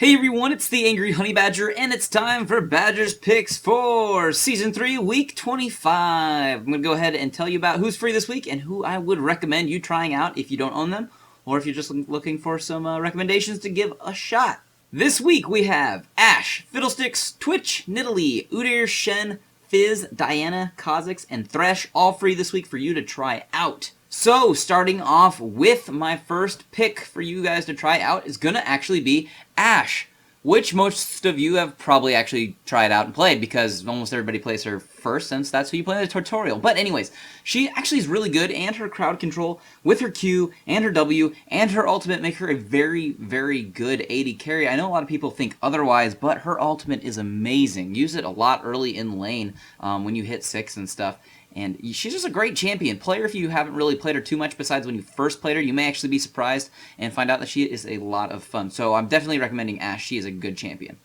Hey everyone, it's the Angry Honey Badger, and it's time for Badger's Picks for Season 3, Week 25. I'm going to go ahead and tell you about who's free this week and who I would recommend you trying out if you don't own them, or if you're just looking for some recommendations to give a shot. This week we have Ashe, Fiddlesticks, Twitch, Nidalee, Udyr, Shen, Fizz, Diana, Kha'Zix, and Thresh, all free this week for you to try out. So, starting off with my first pick for you guys to try out is going to actually be Ashe, which most of you have probably actually tried out and played because almost everybody plays her first since that's who you play in the tutorial. But anyways, she actually is really good, and her crowd control with her Q and her W and her ultimate make her a very, very good AD carry. I know a lot of people think otherwise, but her ultimate is amazing. Use it a lot early in lane when you hit 6 and stuff. And she's just a great champion. Play her if you haven't really played her too much besides when you first played her. You may actually be surprised and find out that she is a lot of fun. So I'm definitely recommending Ashe. She is a good champion.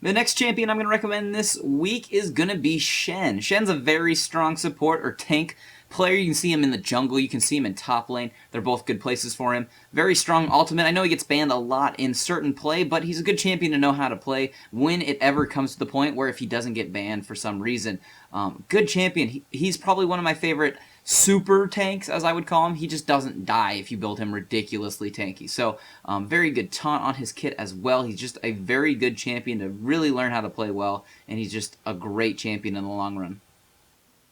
The next champion I'm going to recommend this week is going to be Shen. Shen's a very strong support or tank player. You can see him in the jungle. You can see him in top lane. They're both good places for him. Very strong ultimate. I know he gets banned a lot in certain play, but he's a good champion to know how to play when it ever comes to the point where if he doesn't get banned for some reason. Good champion. He's probably one of my favorite super tanks, as I would call him. He just doesn't die if you build him ridiculously tanky. So, very good taunt on his kit as well. He's just a very good champion to really learn how to play well, and he's just a great champion in the long run.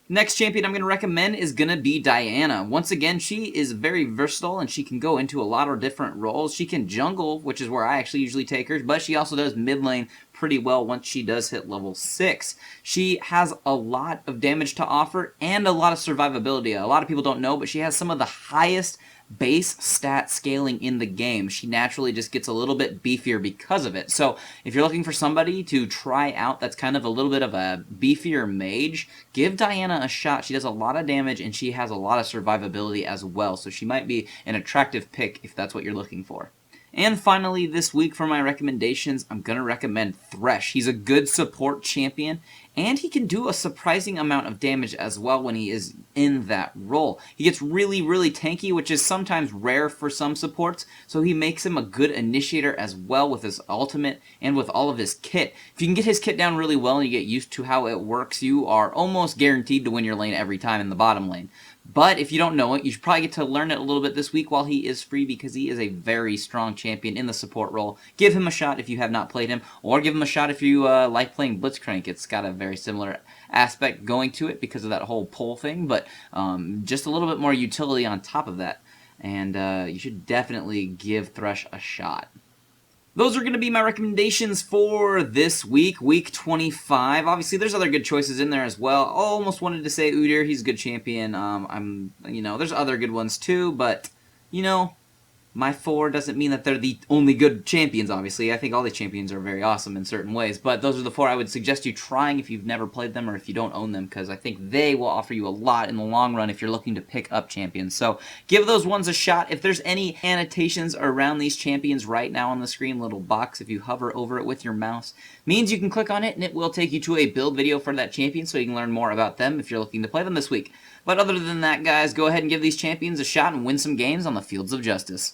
Next champion I'm going to recommend is going to be Diana. Once again, she is very versatile and she can go into a lot of different roles. She can jungle, which is where I actually usually take her, but she also does mid lane pretty well once she does hit level 6. She has a lot of damage to offer and a lot of survivability. A lot of people don't know, but she has some of the highest base stat scaling in the game. She naturally just gets a little bit beefier because of it. So if you're looking for somebody to try out that's kind of a little bit of a beefier mage, give Diana a shot. She does a lot of damage and she has a lot of survivability as well. So she might be an attractive pick if that's what you're looking for. And finally, this week for my recommendations, I'm going to recommend Thresh. He's a good support champion, and he can do a surprising amount of damage as well when he is in that role. He gets really, really tanky, which is sometimes rare for some supports, so he makes him a good initiator as well with his ultimate and with all of his kit. If you can get his kit down really well and you get used to how it works, you are almost guaranteed to win your lane every time in the bottom lane. But if you don't know it, you should probably get to learn it a little bit this week while he is free because he is a very strong champion in the support role. Give him a shot if you have not played him, or give him a shot if you like playing Blitzcrank. It's got a very similar aspect going to it because of that whole pull thing, but just a little bit more utility on top of that. And you should definitely give Thresh a shot. Those are going to be my recommendations for this week, week 25. Obviously, there's other good choices in there as well. I almost wanted to say Udyr. He's a good champion. There's other good ones too, but, my 4 doesn't mean that they're the only good champions, obviously. I think all the champions are very awesome in certain ways, but those are the 4 I would suggest you trying if you've never played them or if you don't own them, because I think they will offer you a lot in the long run if you're looking to pick up champions. So give those ones a shot. If there's any annotations around these champions right now on the screen, little box, if you hover over it with your mouse, means you can click on it and it will take you to a build video for that champion so you can learn more about them if you're looking to play them this week. But other than that, guys, go ahead and give these champions a shot and win some games on the fields of justice.